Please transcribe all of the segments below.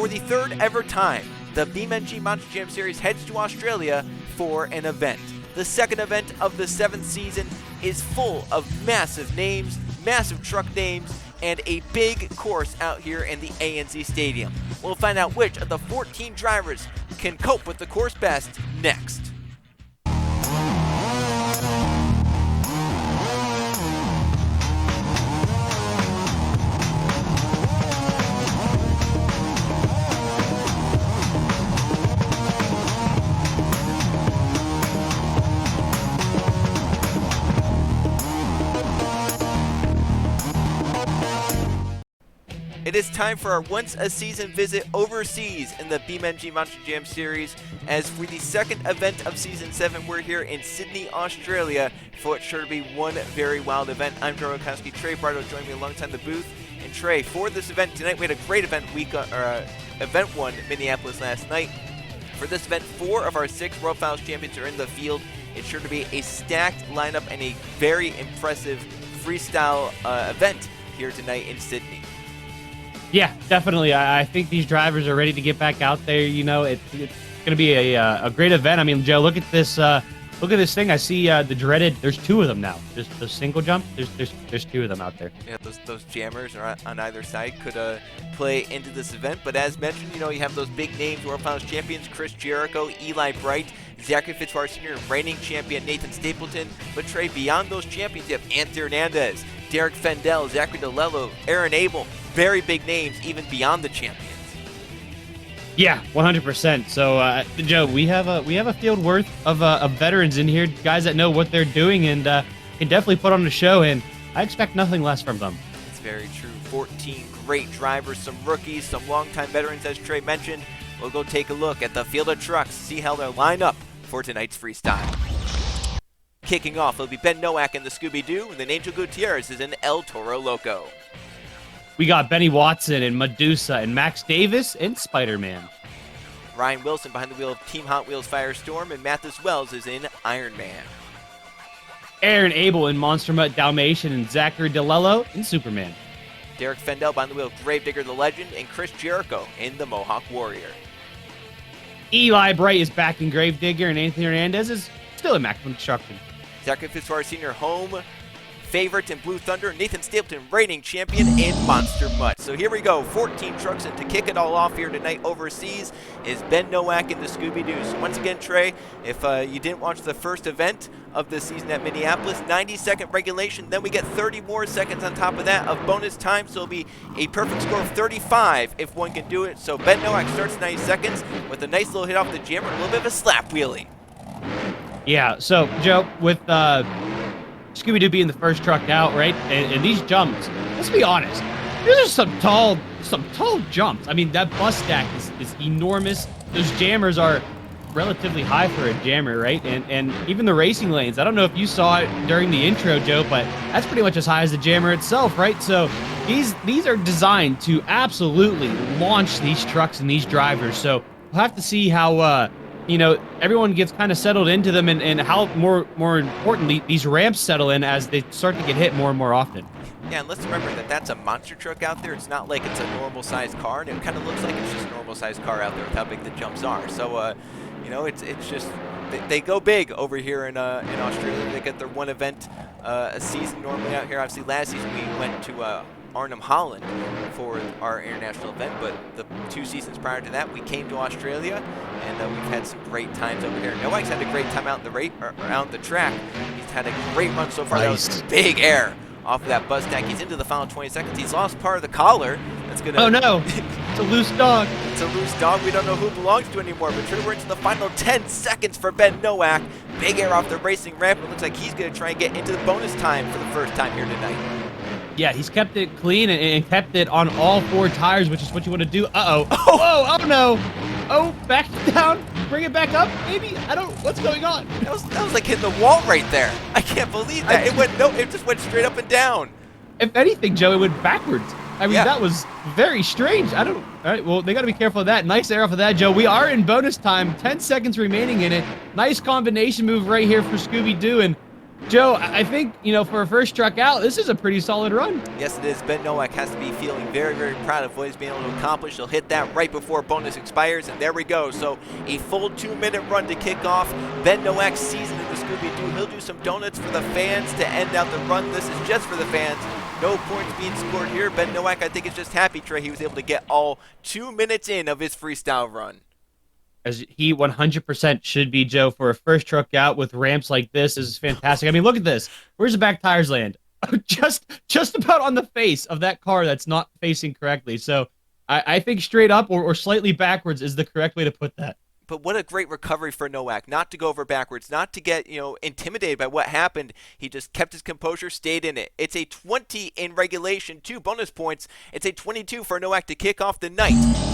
For the third ever time, the BeamNG Monster Jam Series heads to Australia for an event. The second event of the 7th season is full of massive names, massive truck names, and a big course out here in the ANZ Stadium. We'll find out which of the 14 drivers can cope with the course best next. It is time for our once-a-season visit overseas in the BeamNG Monster Jam Series. As for the second event of Season 7, we're here in Sydney, Australia, for what's sure to be one very wild event. I'm Joe Rokowski. Trey Bardo joined me alongside the booth. And Trey, for this event tonight, we had a great event event 1 in Minneapolis last night. For this event, 4 of our 6 World Finals champions are in the field. It's sure to be a stacked lineup and a very impressive freestyle event here tonight in Sydney. Yeah, definitely. I think these drivers are ready to get back out there. You know, it's going to be a great event. I mean, Joe, look at this. Look at this thing. I see the dreaded. There's 2 of them now. There's the single jump. There's 2 of them out there. Yeah, those jammers are on either side could play into this event. But as mentioned, you know, you have those big names: World Finals champions Chris Jericho, Eli Bright, Zachary Fitzpatrick Sr., reigning champion Nathan Stapleton. But Trey, beyond those champions, you have Anthony Hernandez, Derek Fendel, Zachary DeLello, Aaron Abel. Very big names, even beyond the champions. Yeah, 100%. So, Joe, we have a field worth of veterans in here, guys that know what they're doing and can definitely put on a show. And I expect nothing less from them. It's very true. 14 great drivers, some rookies, some longtime veterans, as Trey mentioned. We'll go take a look at the field of trucks, see how they're lined up for tonight's freestyle. Kicking off, it'll be Ben Nowak in the Scooby-Doo, and then Angel Gutierrez is in El Toro Loco. We got Benny Watson and Medusa and Max Davis and Spider-Man. Ryan Wilson behind the wheel of Team Hot Wheels Firestorm, and Mathis Wells is in Iron Man. Aaron Abel in Monster Mutt Dalmatian and Zachary DeLello in Superman. Derek Fendel behind the wheel of Gravedigger the Legend and Chris Jericho in the Mohawk Warrior. Eli Bright is back in Gravedigger and Anthony Hernandez is still in Maximum Construction. Zachary Fitzpatrick Sr. home favorite in Blue Thunder, Nathan Stapleton, reigning champion in Monster Mutt. So here we go, 14 trucks, and to kick it all off here tonight overseas is Ben Nowak in the Scooby-Doo. So once again, Trey, if you didn't watch the first event of the season at Minneapolis, 90-second regulation, then we get 30 more seconds on top of that of bonus time, so it'll be a perfect score of 35 if one can do it. So Ben Nowak starts 90 seconds with a nice little hit off the jammer, a little bit of a slap wheelie. Yeah, so Joe, with Scooby-Doo being the first truck out, right? And these jumps, let's be honest, these are some tall jumps. I mean, that bus stack is enormous. Those jammers are relatively high for a jammer, right? And even the racing lanes, I don't know if you saw it during the intro, Joe, but that's pretty much as high as the jammer itself, right? So these are designed to absolutely launch these trucks and these drivers. So we'll have to see how you know, everyone gets kind of settled into them and how more importantly, these ramps settle in as they start to get hit more and more often. Yeah, and let's remember that that's a monster truck out there. It's not like it's a normal-sized car, and it kind of looks like it's just a normal-sized car out there with how big the jumps are. So, you know, it's just they go big over here in Australia. They get their one event a season normally out here. Obviously, last season we went to Arnhem, Holland for our international event, but the 2 seasons prior to that, we came to Australia, and we've had some great times over here. Nowak's had a great time out in the track. He's had a great run so far. Nice. That was big air off of that bus stack. He's into the final 20 seconds. He's lost part of the collar. That's gonna. Oh no! It's a loose dog. It's a loose dog. We don't know who it belongs to anymore. But we're into the final 10 seconds for Ben Nowak. Big air off the racing ramp. It looks like he's gonna try and get into the bonus time for the first time here tonight. Yeah, he's kept it clean and kept it on all 4 tires, which is what you want to do. Uh-oh. Oh, oh no. Oh, back down. Bring it back up, maybe? I don't, what's going on? That was like hitting the wall right there. I can't believe that. It just went straight up and down. If anything, Joe, it went backwards. I mean, yeah. That was very strange. All right, well, they got to be careful of that. Nice air off of that, Joe. We are in bonus time. 10 seconds remaining in it. Nice combination move right here for Scooby-Doo. And Joe, I think, for a first truck out, this is a pretty solid run. Yes, it is. Ben Nowak has to be feeling very, very proud of what he's been able to accomplish. He'll hit that right before bonus expires, and there we go. So a full 2-minute run to kick off Ben Nowak's season in the Scooby-Doo. He'll do some donuts for the fans to end out the run. This is just for the fans. No points being scored here. Ben Nowak, I think, is just happy, Trey, he was able to get all 2 minutes in of his freestyle run. As he 100% should be, Joe, for a first truck out with ramps like this is fantastic. I mean, look at this. Where's the back tires land? just about on the face of that car that's not facing correctly. So I think straight up or slightly backwards is the correct way to put that. But what a great recovery for Nowak, not to go over backwards, not to get, intimidated by what happened. He just kept his composure, stayed in it. It's a 20 in regulation, 2 bonus points. It's a 22 for Nowak to kick off the night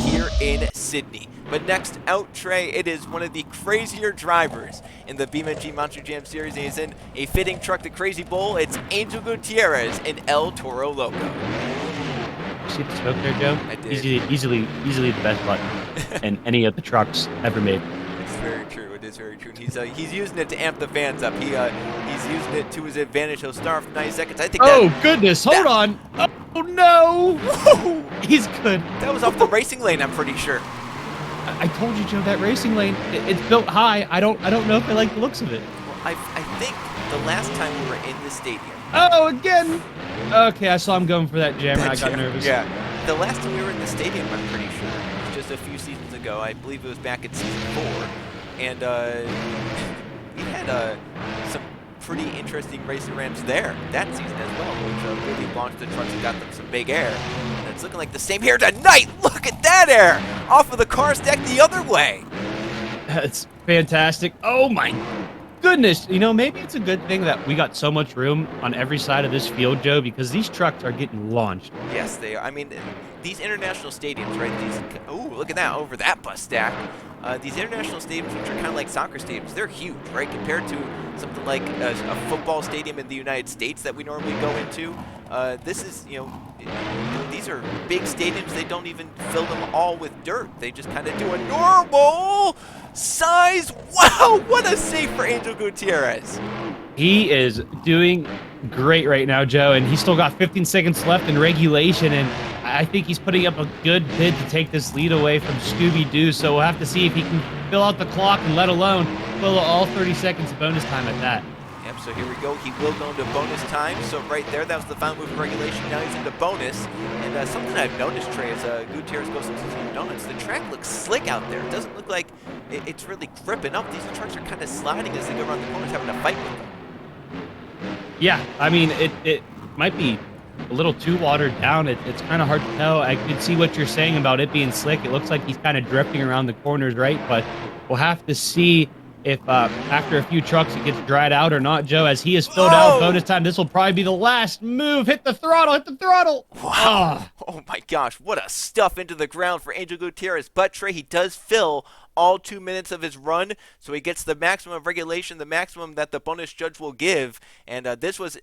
here in Sydney. But next out, Trey, it is one of the crazier drivers in the BeamNG Monster Jam Series. And he's in a fitting truck, the Crazy Bull. It's Angel Gutierrez in El Toro Loco. See the smoke there, Joe? I did. Easily the best button in any of the trucks ever made. It's very true. It is very true. And he's using it to amp the fans up. He's using it to his advantage. He'll start off 90 seconds. I think. Oh goodness! Hold on. Oh no! Whoa! He's good. That was off the racing lane. I'm pretty sure. I told you, Joe. That racing lane, it's built high. I don't know if I like the looks of it. Well, I think the last time we were in the stadium. Oh, again. Okay, I saw him going for that jam, and I got nervous. Yeah. The last time we were in the stadium, I'm pretty sure, it was just a few seasons ago. I believe it was back in season 4. And we had some pretty interesting racing ramps there that season as well, which really launched the trucks and got them some big air. And it's looking like the same here tonight. Look at that air off of the car stack the other way. That's fantastic. Oh, my goodness. Maybe it's a good thing that we got so much room on every side of this field, Joe, because these trucks are getting launched. Yes, they are. I mean, these international stadiums, right? Oh, look at that, over that bus stack. These international stadiums, which are kind of like soccer stadiums, they're huge, right? Compared to something like a football stadium in the United States that we normally go into. This is, these are big stadiums. They don't even fill them all with dirt. They just kind of do a normal size. Wow, what a save for Angel Gutierrez. He is doing great right now, Joe, and he's still got 15 seconds left in regulation, and I think he's putting up a good bid to take this lead away from Scooby-Doo, so we'll have to see if he can fill out the clock and let alone fill all 30 seconds of bonus time at that. Yep, so here we go. He will go into bonus time. So right there, that was the final move of regulation. Now he's into bonus. And something I've noticed, Trey, as Gutierrez goes into some donuts, the track looks slick out there. It doesn't look like it's really gripping up. These trucks are kind of sliding as they go around the corners, having to fight with them. Yeah, I mean, it might be a little too watered down. It's kind of hard to tell. I can see what you're saying about it being slick. It looks like he's kind of drifting around the corners, right? But we'll have to see if after a few trucks it gets dried out or not, Joe. As he has filled out bonus time, this will probably be the last move. Hit the throttle, hit the throttle. Wow. Oh my gosh, what a stuff into the ground for Angel Gutierrez. But Trey, he does fill all 2 minutes of his run, so he gets the maximum of regulation, the maximum that the bonus judge will give. And this was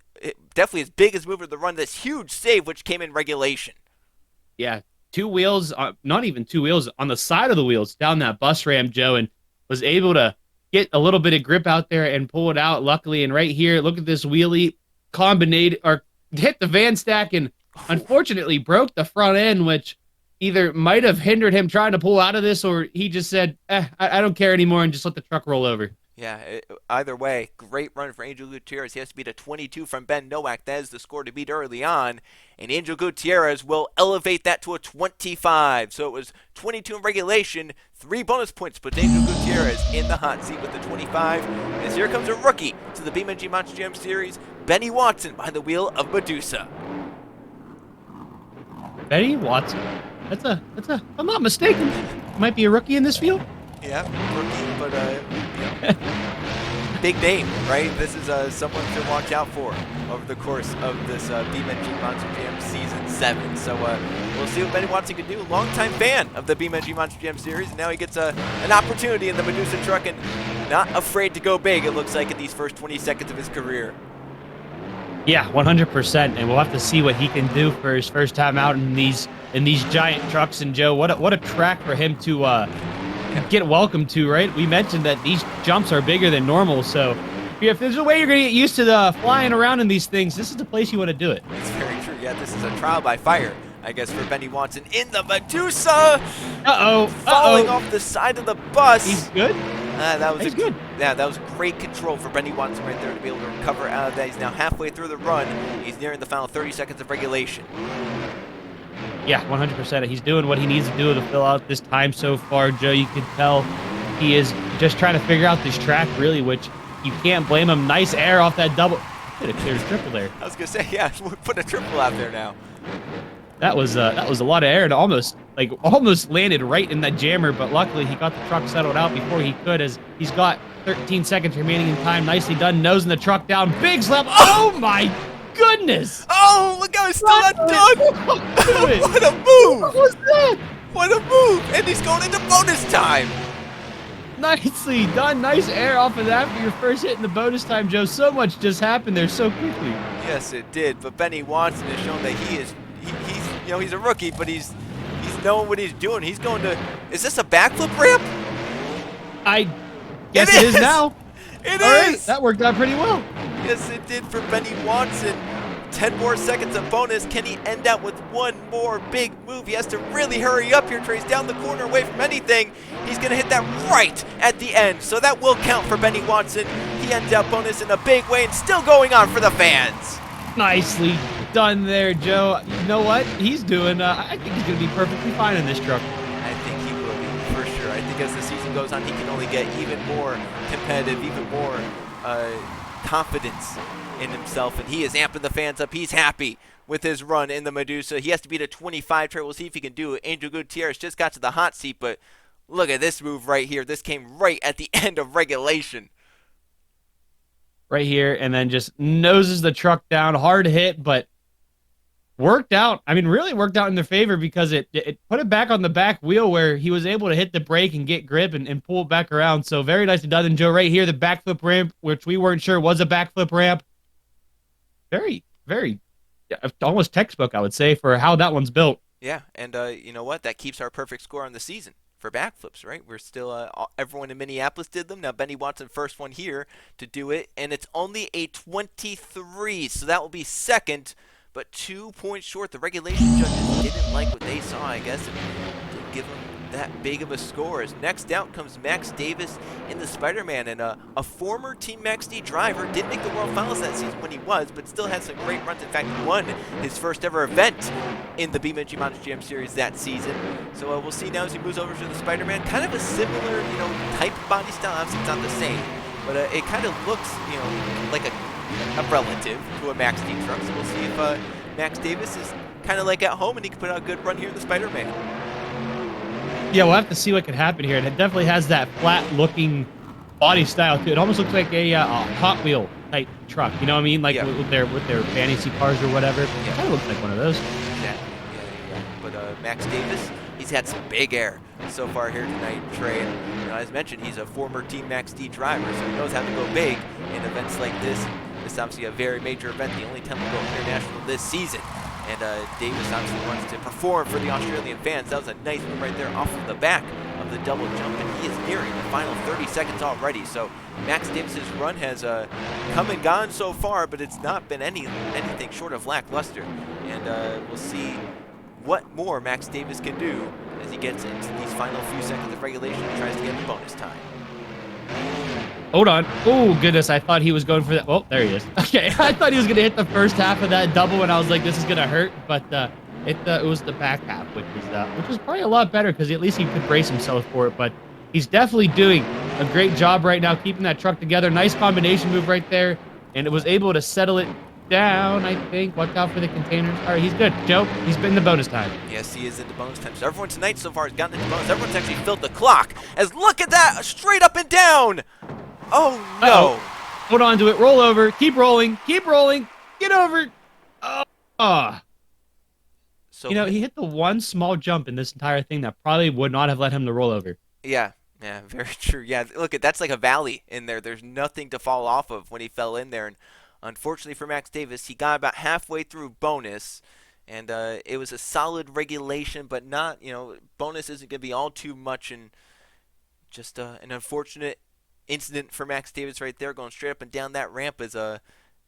definitely his biggest move of the run, this huge save which came in regulation. Yeah, 2 wheels, not even 2 wheels, on the side of the wheels down that bus ramp, Joe, and was able to get a little bit of grip out there and pull it out, luckily. And right here, look at this wheelie combinate, or hit the van stack and unfortunately broke the front end, which either might have hindered him trying to pull out of this, or he just said, I don't care anymore, and just let the truck roll over. Yeah, either way, great run for Angel Gutierrez. He has to beat a 22 from Ben Nowak. That is the score to beat early on. And Angel Gutierrez will elevate that to a 25. So it was 22 in regulation. 3 bonus points put Angel Gutierrez in the hot seat with the 25. As here comes a rookie to the BeamNG Monster Jam Series, Benny Watson behind the wheel of Medusa. Benny Watson. That's a, I'm not mistaken, might be a rookie in this field. Yeah, rookie, but big name, right? This is someone to watch out for over the course of this BeamNG Monster Jam Season 7. So we'll see what Benny Watson can do. Longtime fan of the BeamNG Monster Jam Series, and now he gets an opportunity in the Medusa truck, and not afraid to go big, it looks like, in these first 20 seconds of his career. Yeah, 100%, and we'll have to see what he can do for his first time out in these giant trucks. And Joe, what a track for him to get welcome to, right? We mentioned that these jumps are bigger than normal, so if if there's a way you're gonna get used to the flying around in these things, this is the place you want to do it. It's very true. Yeah, this is a trial by fire, I guess, for Benny Watson in the Medusa. Falling off the side of the bus. He's good. He's good. Yeah, that was great control for Benny Watson right there to be able to recover out of that. He's now halfway through the run. He's nearing the final 30 seconds of regulation. Yeah, 100%. He's doing what he needs to do to fill out this time so far, Joe. You can tell he is just trying to figure out this track, really, which you can't blame him. Nice air off that double. Could have cleared a triple there. I was going to say, yeah, we're putting a triple out there now. That was a lot of air. It almost landed right in that jammer, but luckily he got the truck settled out before he could, as he's got 13 seconds remaining in time. Nicely done, nosing the truck down. Big slap. Oh my goodness! Oh, look how he's still not done! What a move! What was that? What a move! And he's going into bonus time! Nicely done. Nice air off of that for your first hit in the bonus time, Joe. So much just happened there so quickly. Yes, it did. But Benny Watson has shown that he's he's a rookie, but he's knowing what he's doing. He's going to. Is this a backflip ramp? I guess it is now. It All is. Right, that worked out pretty well. Yes, it did for Benny Watson. 10 more seconds of bonus. Can he end out with one more big move? He has to really hurry up here. Trace down the corner away from anything. He's going to hit that right at the end. So that will count for Benny Watson. He ends out bonus in a big way and still going on for the fans. Nicely done there, Joe. You know what? He's doing, I think he's going to be perfectly fine in this truck. I think he will be, for sure. I think as the season goes on, he can only get even more competitive, even more confidence in himself, and he is amping the fans up. He's happy with his run in the Medusa. He has to beat a 25 trip. We'll see if he can do it. Angel Gutierrez just got to the hot seat, but look at this move right here. This came right at the end of regulation. Right here, and then just noses the truck down. Hard hit, but worked out. I mean, really worked out in their favor, because it put it back on the back wheel where he was able to hit the brake and get grip and pull it back around. So very nicely done. And Joe, right here, the backflip ramp, which we weren't sure was a backflip ramp. Very, very, almost textbook, I would say, for how that one's built. Yeah, and you know what? That keeps our perfect score on the season for backflips, right? We're still, everyone in Minneapolis did them. Now Benny Watson, first one here to do it, and it's only a 23, so that will be second, but 2 points short. The regulation judges didn't like what they saw, I guess, and didn't give him that big of a score. As next out comes Max Davis in the Spider-Man, and a former Team Max D driver. Didn't make the World Finals that season when he was, but still had some great runs. In fact, won his first ever event in the BeamNG Monster Jam Series that season. So we'll see now as he moves over to the Spider-Man. Kind of a similar, type of body style. Obviously, it's not the same, but it kind of looks, like a relative to a Max D truck. So we'll see if Max Davis is kind of like at home and he can put out a good run here in the Spider-Man. Yeah, we'll have to see what can happen here. And it definitely has that flat-looking body style to it. It almost looks like a Hot Wheel type truck. You know what I mean? Like with their fantasy cars or whatever. It kind of looks like one of those. Exactly. Yeah. But Max Davis, he's had some big air so far here tonight, Trey. And, as mentioned, he's a former Team Max D driver, so he knows how to go big in events like this. This is obviously a very major event, the only time to go international this season. And Davis obviously wants to perform for the Australian fans. That was a nice move right there off of the back of the double jump, and he is nearing the final 30 seconds already. So Max Davis's run has come and gone so far, but it's not been anything short of lackluster. And we'll see what more Max Davis can do as he gets into these final few seconds of regulation and tries to get the bonus time. Hold on. Oh, goodness. I thought he was going for that. Oh, there he is. Okay. I thought he was going to hit the first half of that double, and I was like, this is going to hurt. But it was the back half, which was probably a lot better, because at least he could brace himself for it. But he's definitely doing a great job right now, keeping that truck together. Nice combination move right there. And it was able to settle it down, I think. Watch out for the containers. All right, he's good. Joe, he's been in the bonus time. Yes, he is in the bonus time. So everyone tonight so far has gotten into bonus. Everyone's actually filled the clock. As look at that, straight up and down. Oh, no. Uh-oh. Hold on to it. Roll over. Keep rolling. Keep rolling. Get over. Oh. So, he hit the one small jump in this entire thing that probably would not have let him to roll over. Yeah, very true. Yeah, look, that's like a valley in there. There's nothing to fall off of when he fell in there. And unfortunately for Max Davis, he got about halfway through bonus. And it was a solid regulation, but not, bonus isn't going to be all too much. And just an unfortunate incident for Max Davis right there, going straight up and down that ramp is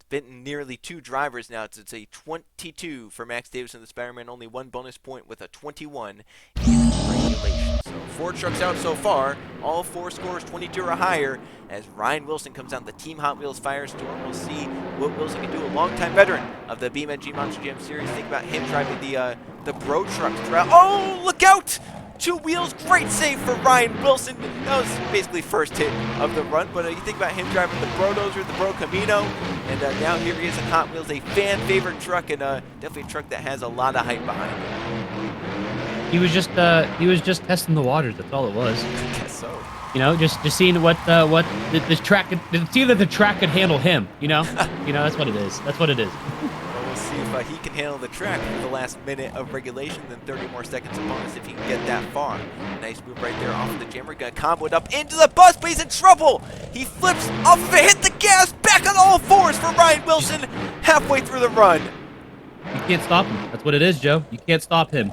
been nearly 2 drivers now. It's a 22 for Max Davis and the Spider-Man, only 1 bonus point with a 21 in regulation. So 4 trucks out so far, all 4 scores 22 or higher. As Ryan Wilson comes down the Team Hot Wheels Firestorm, we'll see what Wilson can do. A longtime veteran of the BeamNG Monster Jam Series. Think about him driving the Bro trucks throughout. Oh, look out! 2 wheels, great save for Ryan Wilson. That was basically first hit of the run, but you think about him driving the Bro Dozer, the Bro Camino, and now here he is in Hot Wheels, a fan favorite truck, and definitely a truck that has a lot of hype behind it. He was just testing the waters. That's all it was. I guess so. You know, just seeing what the track could see that the track could handle him. You know, that's what it is. That's what it is. We'll see if he can handle the track for the last minute of regulation, then 30 more seconds of bonus if he can get that far. Nice move right there off of the jammer. Gonna combo it up into the bus, but he's in trouble. He flips off of it, hit the gas, back on all 4s for Ryan Wilson halfway through the run. You can't stop him. That's what it is, Joe. You can't stop him.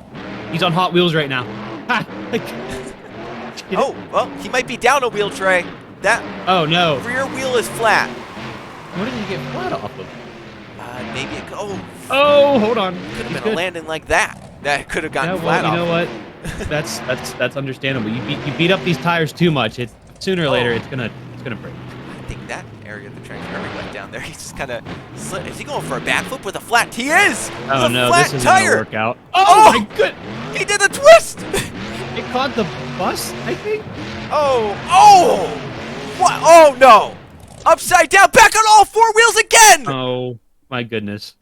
He's on Hot Wheels right now. Oh, well, he might be down a wheel tray. That no. rear wheel is flat. What did he get flat off of? Maybe it Oh, hold on. could have been a landing like that. That could have gotten flat off. You know what? That's understandable. You beat up these tires too much. It's sooner or later it's gonna break. I think that area of the track very went down there. He's just kind of slid. Is he going for a backflip with a flat? He is. Oh no, flat this isn't tire. gonna work out. Oh my good! He did a twist. It caught the bus, I think. Oh! What? Oh no! Upside down, back on all 4 wheels again. Oh my goodness!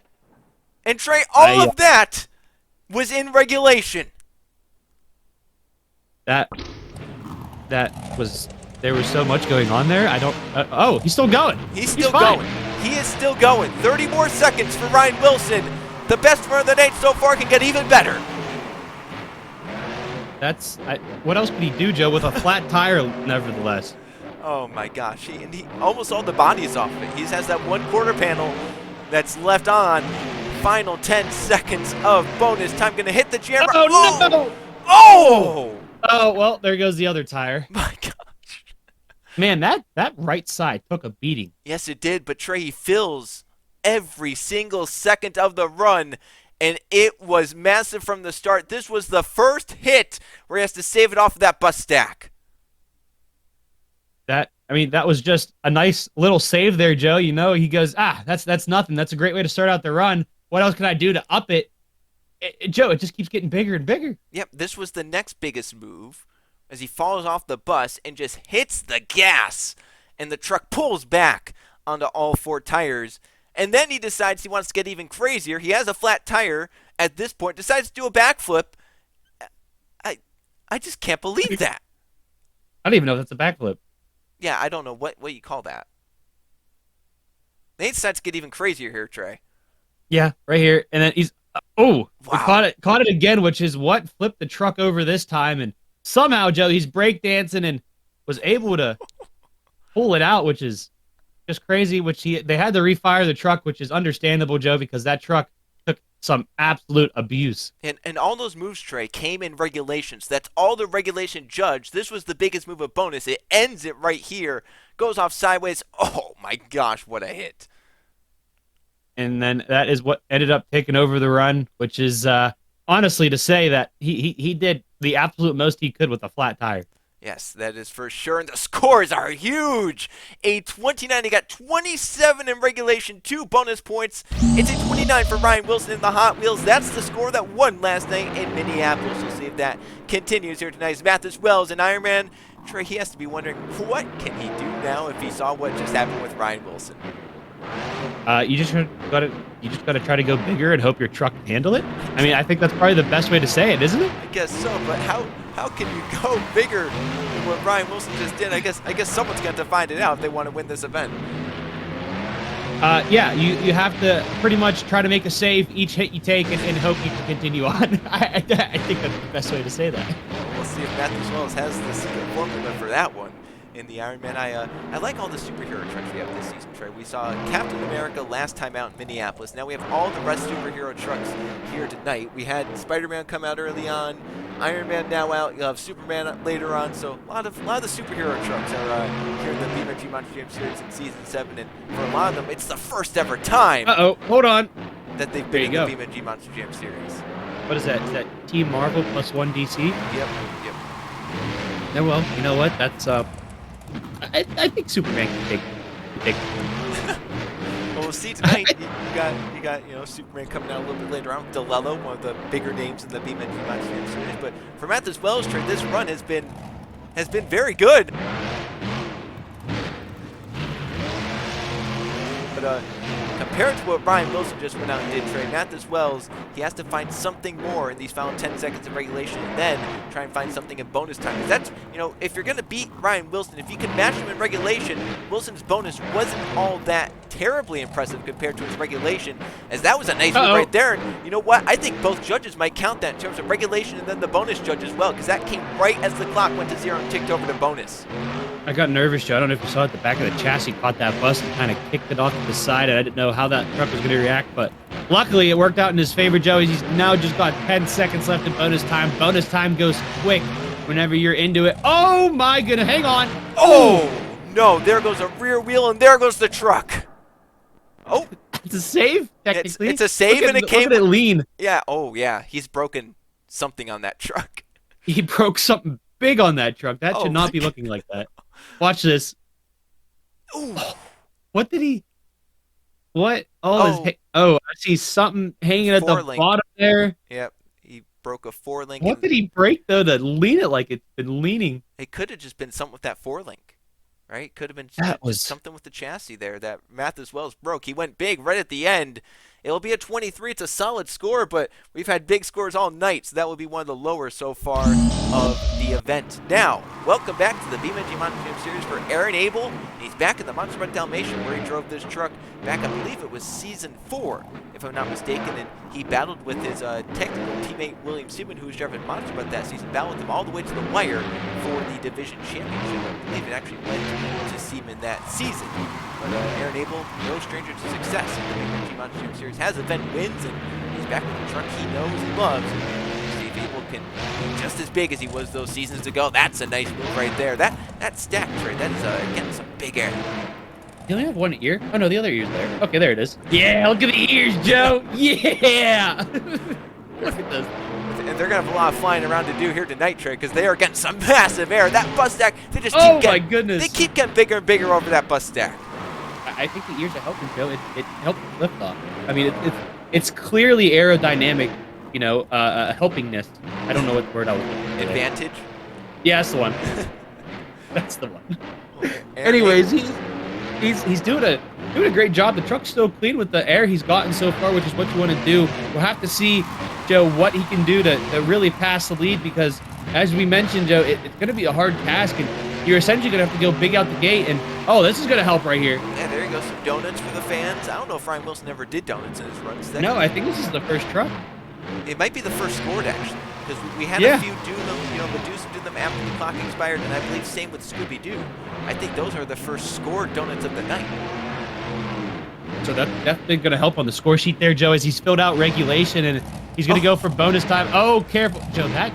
And Trey, all of that was in regulation. That was. There was so much going on there. I don't. Oh, he's still going. He's still going. He is still going. 30 more seconds for Ryan Wilson. The best run of the night so far can get even better. What else could he do, Joe, with a flat tire, nevertheless? Oh my gosh. He almost all the bodies off of it. He has that 1 quarter panel that's left on. Final 10 seconds of bonus time. Gonna hit the jammer. Oh no! Oh! Oh, well, there goes the other tire. My gosh. Man, that right side took a beating. Yes, it did, but Trey, he fills every single second of the run, and it was massive from the start. This was the first hit where he has to save it off of that bus stack. That was just a nice little save there, Joe. You know, he goes, that's nothing. That's a great way to start out the run. What else can I do to up it? Joe, it just keeps getting bigger and bigger. Yep, this was the next biggest move as he falls off the bus and just hits the gas, and the truck pulls back onto all 4 tires. And then he decides he wants to get even crazier. He has a flat tire at this point, decides to do a backflip. I just can't believe that. I don't even know if that's a backflip. Yeah, I don't know what you call that. They decide to get even crazier here, Trey. Yeah, right here. And then he's wow. Wow. Caught it again, which is what flipped the truck over this time. And somehow, Joe, he's breakdancing and was able to pull it out, which is just crazy. They had to refire the truck, which is understandable, Joe, because that truck took some absolute abuse. And all those moves, Trey, came in regulations. That's all the regulation judged. This was the biggest move of bonus. It ends it right here. Goes off sideways. Oh, my gosh, what a hit. And then that is what ended up taking over the run, which is honestly to say that he did the absolute most he could with a flat tire. Yes, that is for sure. And the scores are huge. A 29. He got 27 in regulation, 2 bonus points. It's a 29 for Ryan Wilson in the Hot Wheels. That's the score that won last night in Minneapolis. We'll see if that continues here tonight. As Mathis Wells and Ironman, Trey, he has to be wondering what can he do now if he saw what just happened with Ryan Wilson. You just gotta try to go bigger and hope your truck can handle it. I mean, I think that's probably the best way to say it, isn't it? I guess so, but how can you go bigger than what Ryan Wilson just did? I guess someone's got to find it out if they want to win this event. Yeah, you have to pretty much try to make a save each hit you take and hope you can continue on. I think that's the best way to say that. We'll see if Matthew Wells has the secret formula for that one in the Ironman. I like all the superhero trucks we have this season, Trey. We saw Captain America last time out in Minneapolis. Now we have all the rest superhero trucks here tonight. We had Spider-Man come out early on. Iron Man now out. You'll have Superman later on. So a lot of the superhero trucks are here in the BeamNG Monster Jam Series in Season 7. And for a lot of them, it's the first ever time Hold on. that they've been in the BeamNG Monster Jam Series. What is that? Is that Team Marvel plus 1 DC? Yep. Yeah, well, you know what? That's I think Superman can take. Well, we'll see tonight. you got Superman coming out a little bit later on. DeLello, one of the bigger names in the BeamNG Monster Jam Series. But for Matt as well, this run has been very good. But compared to what Ryan Wilson just went out and did, Trey, Matt as Wells, he has to find something more in these final 10 seconds of regulation and then try and find something in bonus time. Because that's, if you're going to beat Ryan Wilson, if you can match him in regulation, Wilson's bonus wasn't all that terribly impressive compared to his regulation, as that was a nice move right there. And you know what? I think both judges might count that in terms of regulation and then the bonus judge as well, because that came right as the clock went to 0 and ticked over to bonus. I got nervous, Joe. I don't know if you saw it. The back of the chassis caught that bus and kind of kicked it off to the side, and I didn't know how that truck was going to react, but luckily it worked out in his favor, Joe. He's now just got 10 seconds left in bonus time. Bonus time goes quick whenever you're into it. Oh, my goodness. Hang on. Oh, no. There goes a rear wheel, and there goes the truck. Oh. It's a save, technically. It's a save, and it came. Look at it lean. Yeah. Oh, yeah. He's broken something on that truck. He broke something big on that truck. That should not be looking like that. Watch this. Ooh. What did he? What? I see something hanging at the bottom there. Yep. He broke a 4-link. What did he break, though, to lean it like it's been leaning? It could have just been something with that 4-link, right? Could have been something with the chassis there that Matt as Wells broke. He went big right at the end. It'll be a 23. It's a solid score, but we've had big scores all night, so that will be one of the lower so far of the event. Now, welcome back to the BeamNG Monster Jam Series for Aaron Abel. He's back in the Monster Truck Dalmatian, where he drove this truck back, I believe it was Season 4, if I'm not mistaken, and he battled with his technical teammate William Seaman, who was driving Monster Truck that season, battled him all the way to the wire for the division championship. I believe it actually went to Seaman that season. But Aaron Abel, no stranger to success in the BeamNG Monster Jam Series, has event wins, and he's back with the truck he knows and loves. And Steve Abel can be just as big as he was those seasons ago. That's a nice move right there. That stack trade, that is getting some big air. You only have one ear? Oh no, the other ear's there. Okay, there it is. Yeah, look at the ears, Joe. Yeah. Look at this. And they're gonna have a lot of flying around to do here tonight, Trey, because they are getting some massive air. That bus stack, they just my goodness. They keep getting bigger and bigger over that bus stack. I think the ears are helping, Joe. It helps lift off. I mean, it's clearly aerodynamic, helpingness. I don't know what word I was looking for. Advantage? Yeah, that's the one. That's the one. Anyways, he's doing a great job. The truck's still clean with the air he's gotten so far, which is what you want to do. We'll have to see, Joe, what he can do to really pass the lead, because as we mentioned, Joe, it's going to be a hard task, and you're essentially going to have to go big out the gate, and this is going to help right here. Yeah, there you go, some donuts for the fans. I don't know if Ryan Wilson ever did donuts in his runs. No, I think this is the first truck. It might be the first scored, actually, because we had a few do them, Medusa did them after the clock expired, and I believe same with Scooby-Doo. I think those are the first scored donuts of the night. So that's definitely going to help on the score sheet there, Joe, as he's filled out regulation, and he's going to go for bonus time. Oh, careful. Joe, that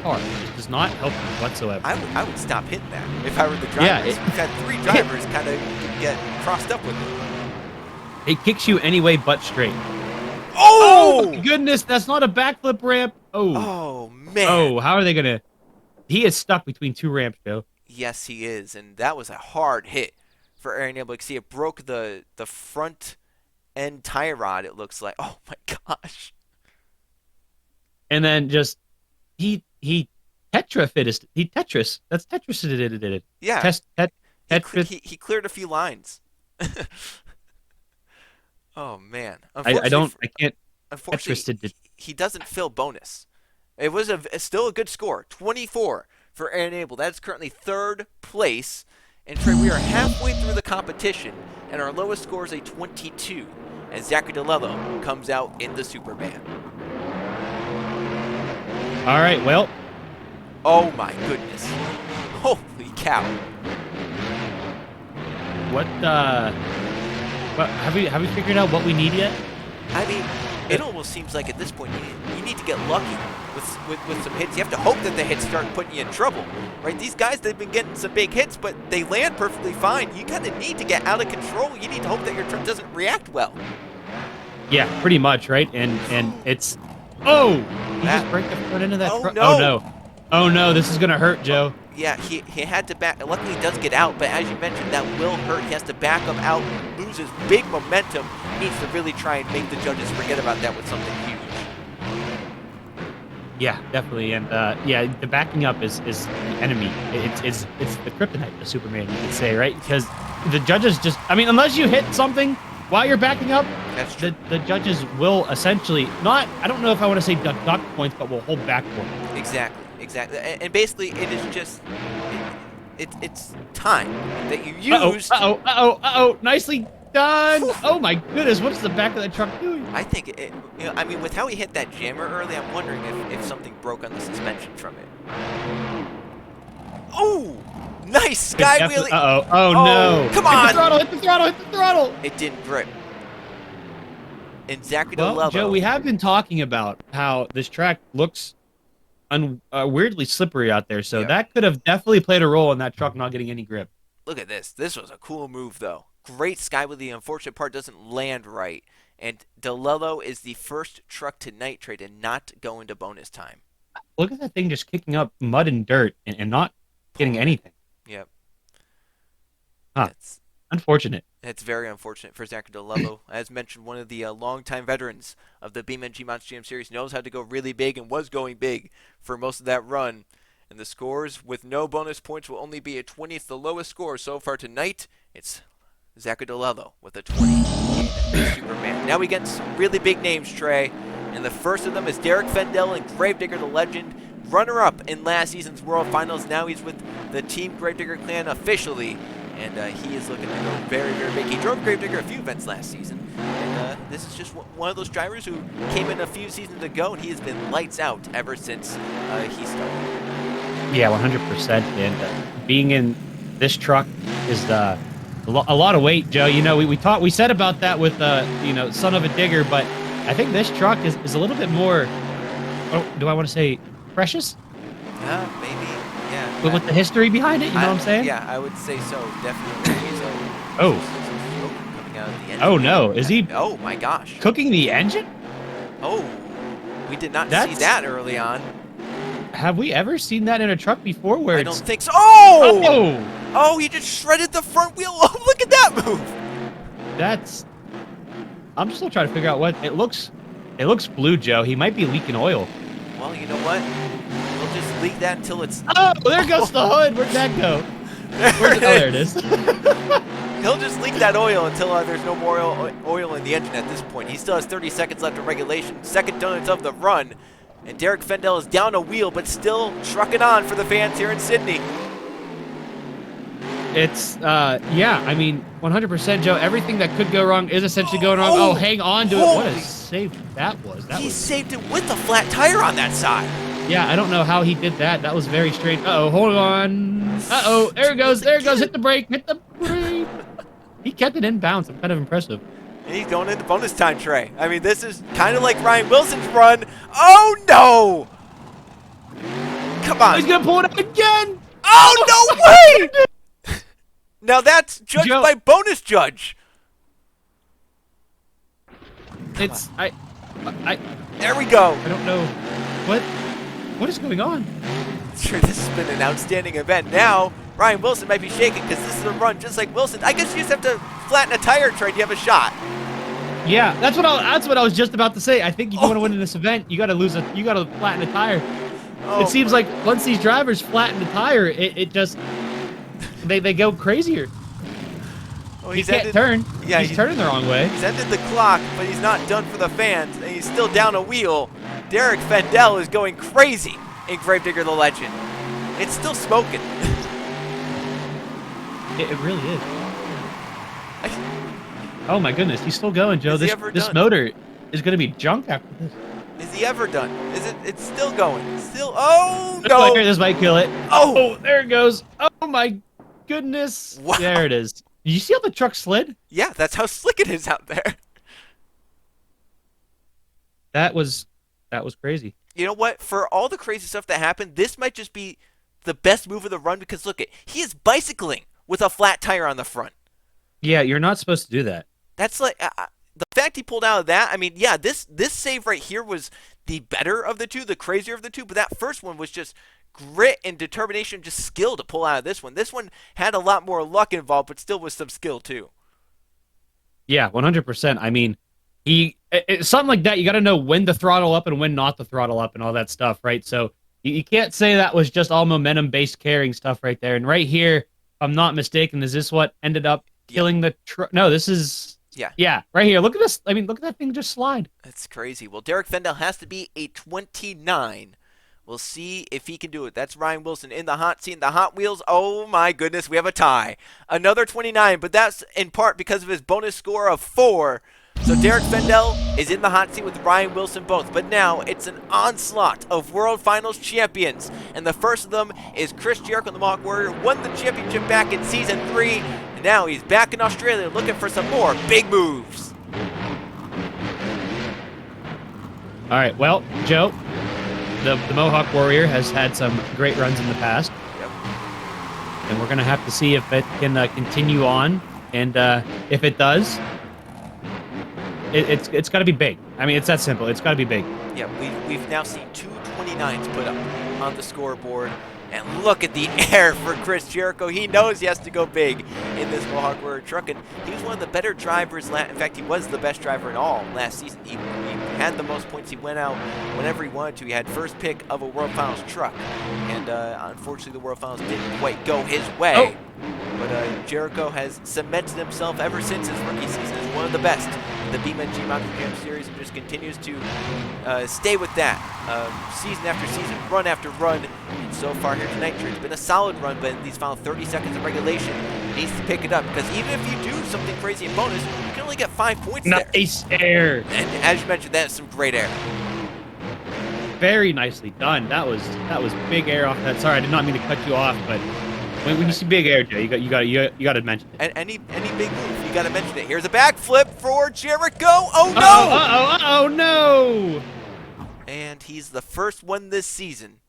car does not help you whatsoever. I would stop hitting that if I were the driver. Yeah, we've had 3 drivers kind of get crossed up with it. It kicks you anyway but straight. Oh! My goodness, that's not a backflip ramp. Oh, man. Oh, how are they going to... He is stuck between 2 ramps, Joe. Yes, he is, and that was a hard hit for Aaron Abel. You can see it broke the front end tie rod, it looks like. Oh, my gosh. And then just... He Tetris. That's Tetris. Yeah. Tetris. He cleared a few lines. Oh man. I can't. Unfortunately, he doesn't fill bonus. It was still a good score, 24 for Aaron Abel. That's currently 3rd place. And Trey, we are halfway through the competition, and our lowest score is a 22. And Zachary DeLello comes out in the Superman. All right. Well. Oh my goodness. Holy cow. What have we figured out what we need yet? I mean, it almost seems like at this point you need to get lucky with some hits. You have to hope that the hits start putting you in trouble, right? These guys, they've been getting some big hits, but they land perfectly fine. You kind of need to get out of control. You need to hope that your truck doesn't react well. Yeah, pretty much, right? And it's he just break the front end of that truck. No. Oh no. Oh no, this is gonna hurt, Joe. Yeah, he had to back. Luckily, he does get out, but as you mentioned, that will hurt. He has to back him out, loses big momentum. He needs to really try and make the judges forget about that with something huge. Yeah, definitely, and yeah, the backing up is the enemy. It's the kryptonite of Superman, you could say, right? Because the judges just, I mean, unless you hit something while you're backing up, that's true. The judges will essentially not. I don't know if I want to say deduct points, but will hold back points. Exactly. And basically, it is just it's time that you use. Nicely done. Oh my goodness, what is the back of that truck doing? I think I mean, with how he hit that jammer early, I'm wondering if something broke on the suspension from it. Oh, nice sky wheelie. Oh no. Come on. Hit the throttle. It didn't grip. And Zachary Well, DeLello. Joe, we have been talking about how this track looks weirdly slippery out there, so that could have definitely played a role in that truck not getting any grip. Look at this. This was a cool move, though. Great sky wheel. The unfortunate part doesn't land right. And DeLello is the first truck to nitrate and not go into bonus time. Look at that thing just kicking up mud and dirt and not getting anything. Yep. Huh. That's unfortunate. It's very unfortunate for Zachary DeLello. As mentioned, one of the longtime veterans of the BeamNG Monster Jam Series, knows how to go really big and was going big for most of that run. And the scores with no bonus points will only be a 20th. The lowest score so far tonight, it's Zachary DeLello with a 20 in Superman. Now we get some really big names, Trey. And the first of them is Derek Fendel and Gravedigger the Legend. Runner-up in last season's World Finals. Now he's with the Team Gravedigger clan officially. And he is looking to go very, very big. He drove Gravedigger a few events last season. And this is just one of those drivers who came in a few seasons ago, and he has been lights out ever since he started. Yeah, 100%. And being in this truck is a lot of weight, Joe. You know, we said about that with Son of a Digger, but I think this truck is a little bit more. Do I want to say precious? Maybe. Yeah. But with the history behind it, you know what I'm saying? Yeah, I would say so, definitely. Coming out of the engine. Oh no, is he? Oh my gosh. Cooking the engine? Oh, we did not see that early on. Have we ever seen that in a truck before? Where I don't think so. Oh! Oh, he just shredded the front wheel. Oh, look at that move. I'm still trying to figure out what it looks. It looks blue, Joe. He might be leaking oil. Well, you know what? We'll just leak that until it's... Oh, there goes the hood. Where'd that go? There it is. He'll just leak that oil until there's no more oil in the engine at this point. He still has 30 seconds left of regulation. Second donuts of the run. And Derek Fendel is down a wheel, but still trucking on for the fans here in Sydney. It's, yeah, I mean, 100%, Joe. Everything that could go wrong is essentially going wrong. Oh, hang on to it. What a save that was. He saved it with a flat tire on that side. Yeah, I don't know how he did that. That was very strange. Uh-oh, hold on. Uh-oh, there it goes. There it goes. Hit the brake. Hit the brake. He kept it in bounds. I'm kind of impressive. And he's going into bonus time, Trey. I mean, this is kind of like Ryan Wilson's run. Oh, no. Come on. He's going to pull it up again. Oh, no way. Now that's judged by bonus judge. It's, there we go. I don't know. What is going on? Sure, this has been an outstanding event. Now, Ryan Wilson might be shaking because this is a run just like Wilson. I guess you just have to flatten a tire, Trey, and you have a shot. Yeah, that's what I was just about to say. I think if you want to win in this event, you got to flatten a tire. It seems like once these drivers flatten the tire, it just they go crazier. Well, he can't turn. Yeah, he's turning the wrong way. He's ended the clock, but he's not done for the fans, and he's still down a wheel. Derek Fendel is going crazy in Gravedigger the Legend. It's still smoking. It really is. Oh my goodness, he's still going, Joe. This motor is going to be junk after this. Is he ever done? It's still going. Still. Oh no! This might kill it. Oh, there it goes. Oh my goodness. Wow. There it is. Did you see how the truck slid? Yeah, that's how slick it is out there. That was crazy. You know what? For all the crazy stuff that happened, this might just be the best move of the run because look, he is bicycling with a flat tire on the front. Yeah, you're not supposed to do that. That's like the fact he pulled out of that. I mean, yeah, this save right here was the better of the two, the crazier of the two. But that first one was just grit and determination, just skill to pull out of this one. This one had a lot more luck involved, but still with some skill too. Yeah, 100%. I mean, something like that. You got to know when to throttle up and when not to throttle up and all that stuff, right? So you can't say that was just all momentum-based carrying stuff right there. And right here, if I'm not mistaken, is this what ended up killing the truck? No, this is. Yeah, right here. Look at this. I mean, look at that thing just slide. That's crazy. Well, Derek Fendel has to be a 29. We'll see if he can do it. That's Ryan Wilson in the hot seat. The Hot Wheels, oh my goodness, we have a tie. Another 29, but that's in part because of his bonus score of 4. So Derek Fendel is in the hot seat with Ryan Wilson both. But now it's an onslaught of World Finals champions. And the first of them is Chris Jericho, the Mohawk Warrior, won the championship back in Season 3. And now he's back in Australia looking for some more big moves. All right, well, Joe, the Mohawk Warrior has had some great runs in the past. Yep. And we're going to have to see if it can continue on. And if it does, it's got to be big. I mean, it's that simple. It's got to be big. Yeah, we've now seen 2 29s put up on the scoreboard. And look at the air for Chris Jericho. He knows he has to go big in this Mohawk Warrior truck. And he was one of the better drivers. In fact, he was the best driver in all last season. He had the most points. He went out whenever he wanted to. He had first pick of a World Finals truck. And unfortunately, the World Finals didn't quite go his way. Oh. But Jericho has cemented himself ever since his rookie season as one of the best in the BeamNG Monster Jam Series and just continues to stay with that season after season, run after run. And so far here tonight, it's been a solid run, but in these final 30 seconds of regulation, he needs to pick it up because even if you do something crazy in bonus, you can only get 5 points there. Nice air. And as you mentioned, that's some great air. Very nicely done. That was big air off that. Sorry, I did not mean to cut you off, but when you see big air, Joe, you got to mention it. And any big move, you got to mention it. Here's a backflip for Jericho. Oh no! Oh no! And he's the first one this season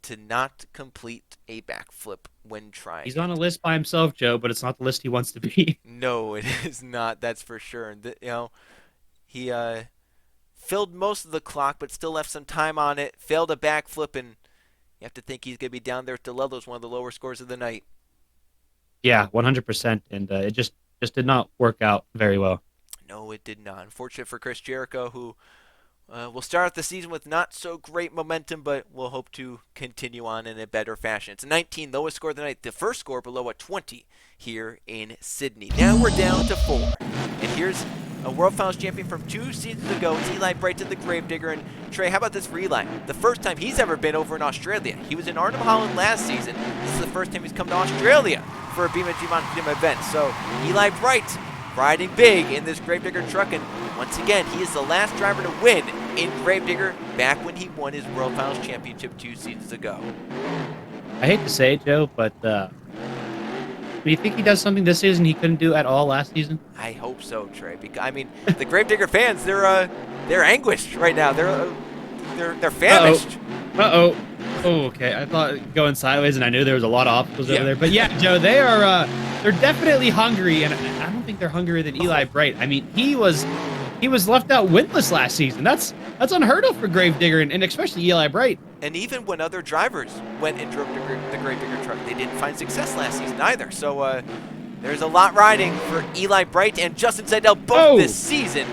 to not complete a backflip when trying. He's on a list by himself, Joe, but it's not the list he wants to be. No, it is not. That's for sure. And he filled most of the clock, but still left some time on it. Failed a backflip, and you have to think he's going to be down there at DeLello's, one of the lower scores of the night. Yeah, 100%, and it just did not work out very well. No, it did not. Unfortunate for Chris Jericho, who will start the season with not so great momentum, but will hope to continue on in a better fashion. It's a 19, lowest score of the night. The first score below a 20 here in Sydney. Now we're down to 4. And here's a World Finals champion from 2 seasons ago. It's Eli Brighton, the Gravedigger. And Trey, how about this for Eli? The first time he's ever been over in Australia. He was in Arnhem, Holland last season. This is the first time he's come to Australia for a BeamNG Monster Jam event. So Eli Bright riding big in this Gravedigger truck. And once again, he is the last driver to win in Gravedigger back when he won his World Finals championship 2 seasons ago. I hate to say it, Joe, but do you think he does something this season he couldn't do at all last season? I hope so, Trey. Because I mean, the Gravedigger fans, they're anguished right now. They're famished. Oh, okay. I thought going sideways, and I knew there was a lot of obstacles over there. But yeah, Joe, they're definitely hungry, and I don't think they're hungrier than Eli Bright. I mean, he was left out winless last season. That's unheard of for Gravedigger, and especially Eli Bright. And even when other drivers went and drove the Gravedigger truck, they didn't find success last season either. So there's a lot riding for Eli Bright and Justin Seidel both this season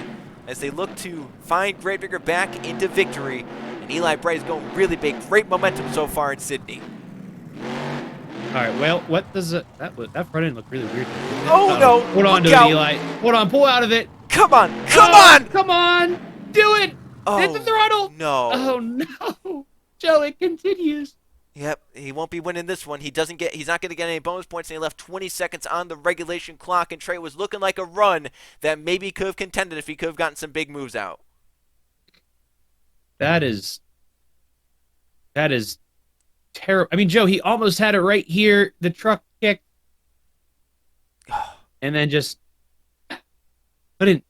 as they look to find Gravedigger back into victory. And Eli Bright is going really big. Great momentum so far in Sydney. All right, well, what does that front end look really weird? Oh, no. Hold on to it, Eli. Hold on, pull out of it. Come on. Come on. Do it. Oh, hit the throttle. No. Oh, no. Joe, it continues. Yep, he won't be winning this one. He's not going to get any bonus points, and he left 20 seconds on the regulation clock, and Trey was looking like a run that maybe could have contended if he could have gotten some big moves out. That is terrible. I mean, Joe, he almost had it right here. The truck kicked, and then just couldn't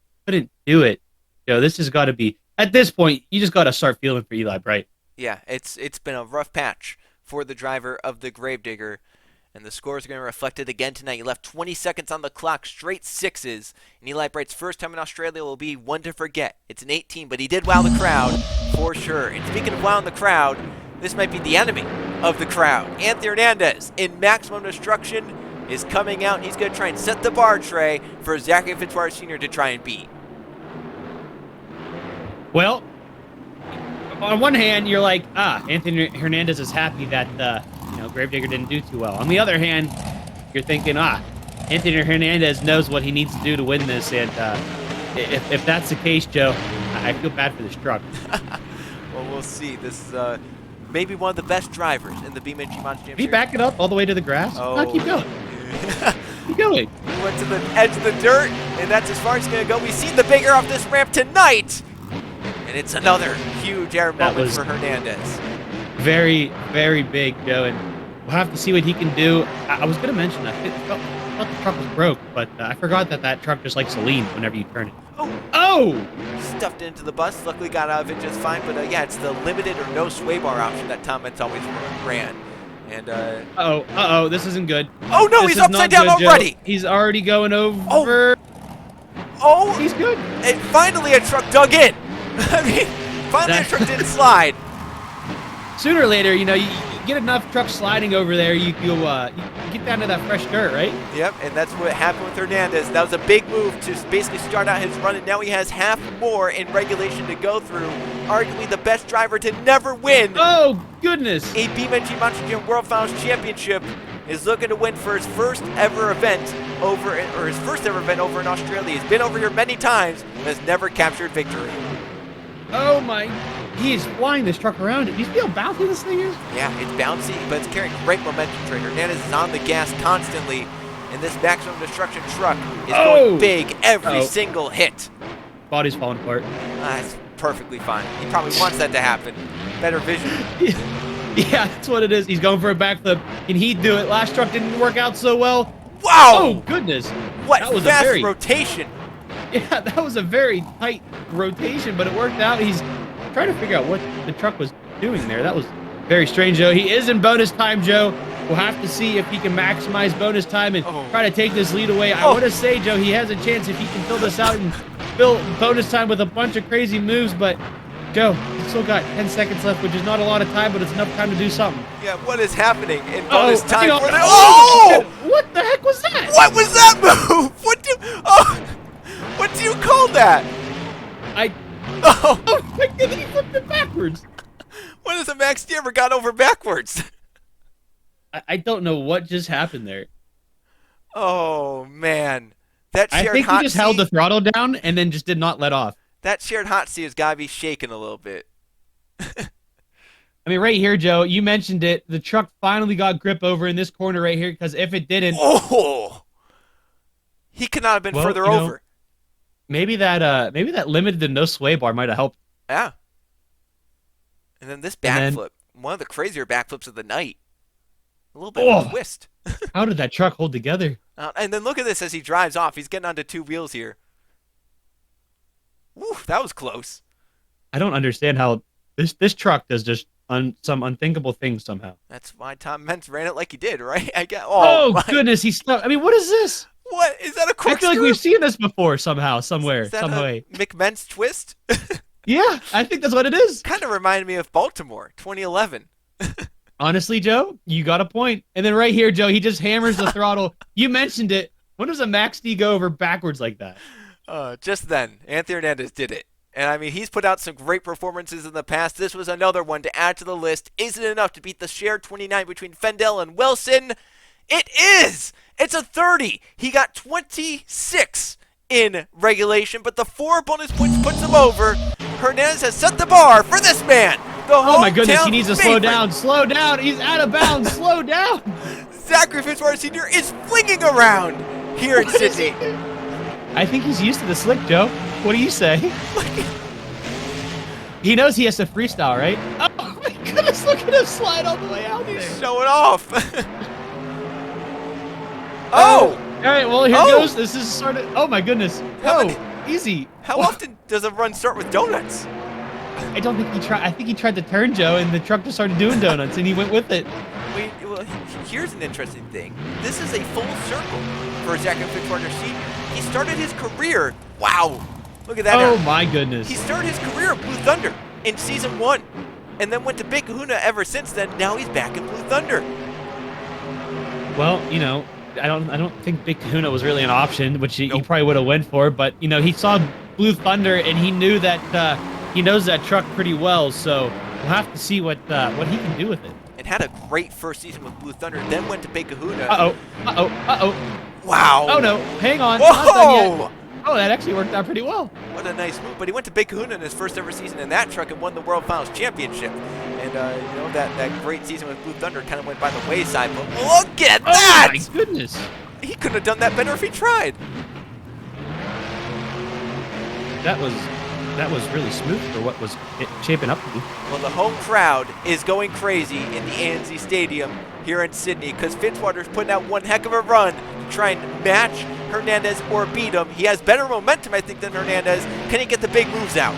do it. Joe, this has got to be at this point, you just got to start feeling for Eli Bright. Yeah, it's been a rough patch for the driver of the Gravedigger. And the scores are going to reflect it again tonight. You left 20 seconds on the clock, straight sixes. And Eli Bright's first time in Australia will be one to forget. It's an 18, but he did wow the crowd for sure. And speaking of wowing the crowd, this might be the enemy of the crowd. Anthony Hernandez in Maximum Destruction is coming out. He's going to try and set the bar, Trey, for Zachary Fitzwater Sr. to try and beat. Well, on one hand, you're like, Anthony Hernandez is happy that Gravedigger didn't do too well. On the other hand, you're thinking, Anthony Hernandez knows what he needs to do to win this, and if that's the case, Joe, I feel bad for this truck. Well, we'll see. This is maybe one of the best drivers in the BeamNG Monster Jam Series. Did he back it up all the way to the grass? Oh, keep going. Keep going. He went to the edge of the dirt, and that's as far as it's going to go. We've seen the big air off this ramp tonight, and it's another huge air moment for Hernandez. Very, very big, Joe, and we'll have to see what he can do. I was going to mention, I thought the truck was broke, but I forgot that truck just likes to lean whenever you turn it. Oh! Stuffed into the bus. Luckily got out of it just fine, but yeah, it's the limited or no sway bar option that Tom Mentz always ran. And Uh-oh, this isn't good. Oh no, he's upside down already! Joe. He's already going over. Oh! He's good. And finally a truck dug in! I mean, finally a truck didn't slide. Sooner or later, you get enough trucks sliding over there, you get down to that fresh dirt, right? Yep, and that's what happened with Hernandez. That was a big move to basically start out his run, and now he has half more in regulation to go through. Arguably the best driver to never win. Oh, goodness. A BeamNG Monster Jam World Finals Championship is looking to win for his first ever event over in Australia. He's been over here many times, but has never captured victory. Oh my, he is flying this truck around. Do you see how bouncy this thing is? Yeah, it's bouncy, but it's carrying great momentum. Trey Hernandez is on the gas constantly, and this Maximum Destruction truck is going big every single hit. Body's falling apart. That's perfectly fine. He probably wants that to happen. Better vision. Yeah, that's what it is. He's going for a backflip. Can he do it? Last truck didn't work out so well. Wow! Oh, goodness. What that was fast rotation. Yeah, that was a very tight rotation, but it worked out. He's trying to figure out what the truck was doing there. That was very strange, Joe. He is in bonus time, Joe. We'll have to see if he can maximize bonus time and try to take this lead away. I want to say, Joe, he has a chance if he can fill this out and fill bonus time with a bunch of crazy moves, but Joe, he's still got 10 seconds left, which is not a lot of time, but it's enough time to do something. Yeah, what is happening in bonus time? What the heck was that? What was that move? What do you call that? Oh my goodness, he flipped it backwards. When has a Max D ever got over backwards? I don't know what just happened there. Oh, man. That shared I think he just held the throttle down and then just did not let off. That shared hot seat has got to be shaking a little bit. I mean, right here, Joe, you mentioned it. The truck finally got grip over in this corner right here, because if it didn't... Oh! He could not have been further over. Maybe that limited and no sway bar might have helped. Yeah. And then this backflip, one of the crazier backflips of the night. A little bit of a twist. How did that truck hold together? And then look at this as he drives off. He's getting onto two wheels here. Woo, that was close. I don't understand how this truck does just some unthinkable things somehow. That's why Tom Mentz ran it like he did, right? Goodness, he's stuck. I mean, what is this? What? Is that a corkscrew? I feel like we've seen this before somewhere, some way. McMentz twist? Yeah, I think that's what it is. Kind of reminded me of Baltimore, 2011. Honestly, Joe, you got a point. And then right here, Joe, he just hammers the throttle. You mentioned it. When does a Max D go over backwards like that? Just then, Anthony Hernandez did it. And, I mean, he's put out some great performances in the past. This was another one to add to the list. Is it enough to beat the shared 29 between Fendel and Wilson? It is! It's a 30. He got 26 in regulation, but the 4 bonus points puts him over. Hernandez has set the bar for this man. Oh, my goodness, he needs to slow down. Slow down. He's out of bounds. Slow down. Zachary Fitzwater Sr. is flinging around here in Sydney. I think he's used to the slick, Joe. What do you say? He knows he has to freestyle, right? Oh my goodness, look at him slide all the way out there. He's showing off. Oh! All right, well, here goes. This is sort of... Oh my goodness. Oh! Easy. How Well, often does a run start with donuts? I don't think he tried. I think he tried to turn Joe, and the truck just started doing donuts, and he went with it. Wait, well, here's an interesting thing. This is a full circle for Zachary Fitzwater Sr. He started his career. Wow, look at that. Oh Aaron. my goodness. He started his career at Blue Thunder in season 1, and then went to Big Kahuna ever since then. Now he's back in Blue Thunder. Well, I don't think Big Kahuna was really an option, which he Nope. probably would have went for. But he saw Blue Thunder, and he knew that he knows that truck pretty well. So we'll have to see what he can do with it. And had a great first season with Blue Thunder, then went to Big Kahuna. Uh-oh. Wow. Oh, no. Hang on. Not done Whoa! yet. Oh, that actually worked out pretty well. What a nice move. But he went to Big Kahuna in his first ever season in that truck and won the World Finals Championship. And, that great season with Blue Thunder kind of went by the wayside. But look at that! Oh, my goodness. He couldn't have done that better if he tried. That was really smooth for what was it shaping up to be. Well, the home crowd is going crazy in the ANZ Stadium here in Sydney because Fitzwater's putting out one heck of a run to try and match Hernandez or beat him. He has better momentum, I think, than Hernandez. Can he get the big moves out?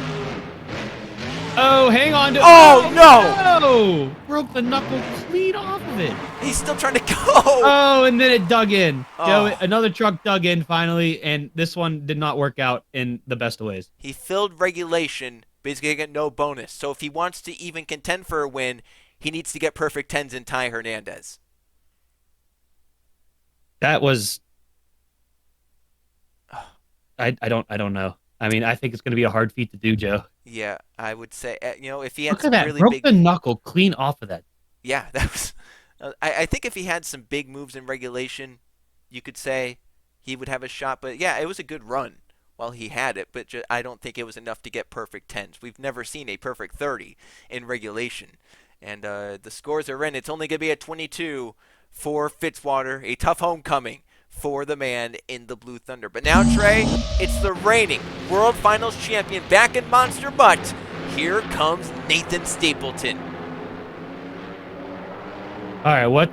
Oh, hang on to. Oh, no! No! Broke the knuckle clean off of it. He's still trying to go. Oh, and then it dug in. Oh. Joe, another truck dug in finally, and this one did not work out in the best of ways. He filled regulation, basically get no bonus. So if he wants to even contend for a win, he needs to get perfect 10s and tie Hernandez. That was. I don't know. I mean, I think it's going to be a hard feat to do, Joe. Yeah, I would say, if he had Look some at that. really Broke big... the knuckle clean off of that. Yeah, that was... I think if he had some big moves in regulation, you could say he would have a shot. But yeah, it was a good run while he had it. But I don't think it was enough to get perfect 10s. We've never seen a perfect 30 in regulation. And the scores are in. It's only going to be a 22 for Fitzwater. A tough homecoming for the man in the Blue Thunder. But now, Trey, it's the reigning World Finals champion back in Monster Mutt. Here comes Nathan Stapleton. All right, what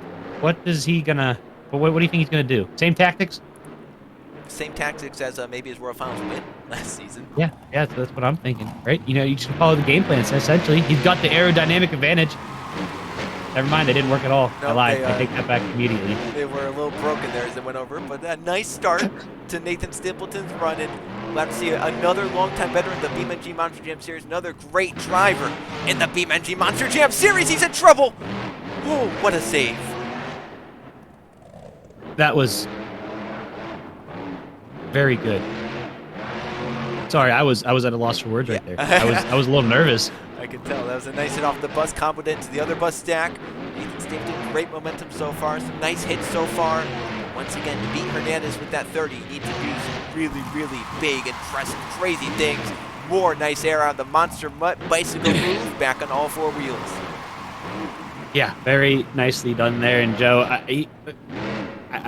is he gonna? What do you think he's gonna do? Same tactics? Same tactics as maybe his World Finals win last season. Yeah, that's what I'm thinking, right? You just follow the game plan. Essentially, he's got the aerodynamic advantage. Never mind, they didn't work at all. No, I lied. I take that back immediately. They were a little broken there as they went over, but a nice start to Nathan Stapleton's run, and we'll have to see another longtime veteran in the BeamNG Monster Jam Series, another great driver in the BeamNG Monster Jam Series. He's in trouble. Oh, what a save! That was very good. Sorry, I was at a loss for words right there. I was a little nervous. I can tell. That was a nice hit off the bus, comboed into the other bus stack. Nathan Stapleton, great momentum so far. Some nice hits so far. Once again, to beat Hernandez with that 30, you need to do some really, really big, impressive, crazy things. More nice air on the Monster Mutt bicycle move, back on all 4 wheels. Yeah, very nicely done there. And Joe, I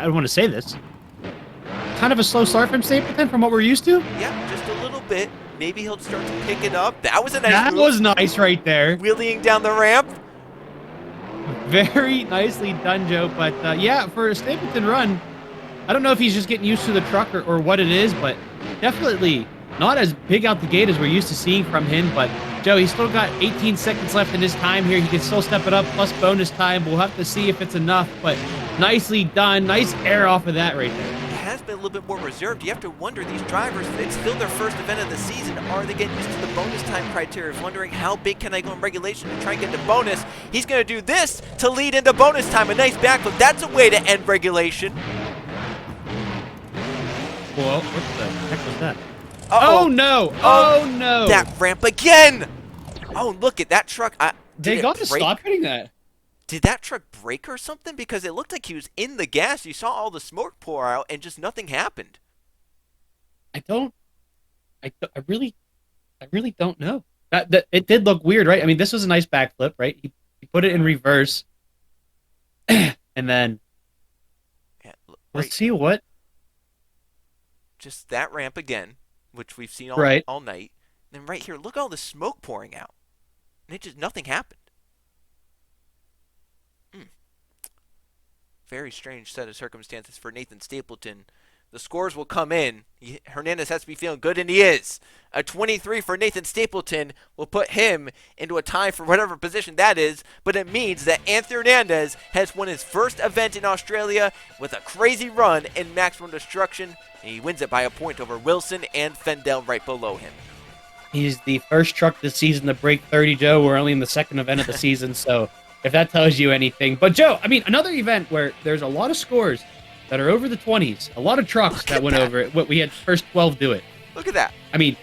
don't want to say this. Kind of a slow start from Stapleton from what we're used to. Yeah, just a little bit. Maybe he'll start to pick it up. That was a nice That move. was nice right there. Wheeling down the ramp. Very nicely done, Joe. But yeah, for a Stapleton run, I don't know if he's just getting used to the truck or what it is, but definitely not as big out the gate as we're used to seeing from him. But Joe, he's still got 18 seconds left in his time here. He can still step it up, plus bonus time. We'll have to see if it's enough, but nicely done. Nice air off of that right there. It has been a little bit more reserved. You have to wonder, these drivers, it's still their first event of the season. Are they getting used to the bonus time criteria? Wondering how big can I go in regulation to try and get to bonus. He's going to do this to lead into bonus time. A nice backflip. That's a way to end regulation. Well, what the heck was that? Uh-oh. Oh, no. Oh, no. That ramp again. Oh, look at that truck. They got to stop hitting that. Did that truck break or something? Because it looked like he was in the gas. You saw all the smoke pour out and just nothing happened. I really don't know. That it did look weird, right? I mean, this was a nice backflip, right? He put it in reverse. And then Yeah, let's see what. Just that ramp again, which we've seen all night. And then right here, look at all the smoke pouring out. And nothing happened. Very strange set of circumstances for Nathan Stapleton. the scores will come in. Hernandez has to be feeling good, and he is. A 23 for Nathan Stapleton will put him into a tie for whatever position that is, but it means that Anthony Hernandez has won his first event in Australia with a crazy run in maximum destruction, and he wins it by a point over Wilson and Fendel right below him. He's the first truck this season to break 30, Joe. We're only in the second event of the season, so if that tells you anything. But, Joe, I mean, another event where there's a lot of scores that are over the 20s, a lot of trucks that went over it. We had first 12 do it. Look at that. I mean,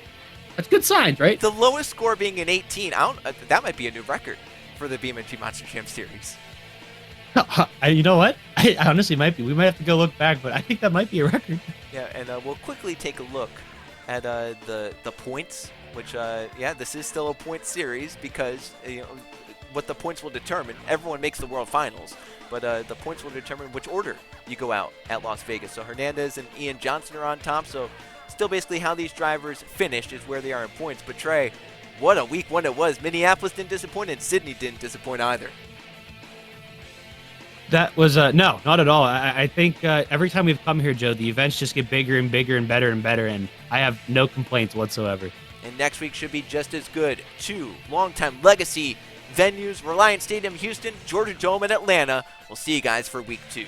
that's good signs, right? The lowest score being an 18. That might be a new record for the BeamNG Monster Jam Series. You know what? I honestly might be. We might have to go look back, but I think that might be a record. Yeah, and we'll quickly take a look at the points, which, yeah, this is still a point series because, what the points will determine. Everyone makes the World Finals, but the points will determine which order you go out at Las Vegas. So Hernandez and Ian Johnson are on top, so still basically how these drivers finished is where they are in points. But Trey, what a week one it was. Minneapolis didn't disappoint, and Sydney didn't disappoint either. That was, no, not at all. I think every time we've come here, Joe, the events just get bigger and bigger and better, and I have no complaints whatsoever. And next week should be just as good. 2 longtime legacy venues, Reliant Stadium, Houston, Georgia Dome, and Atlanta. We'll see you guys for week 2.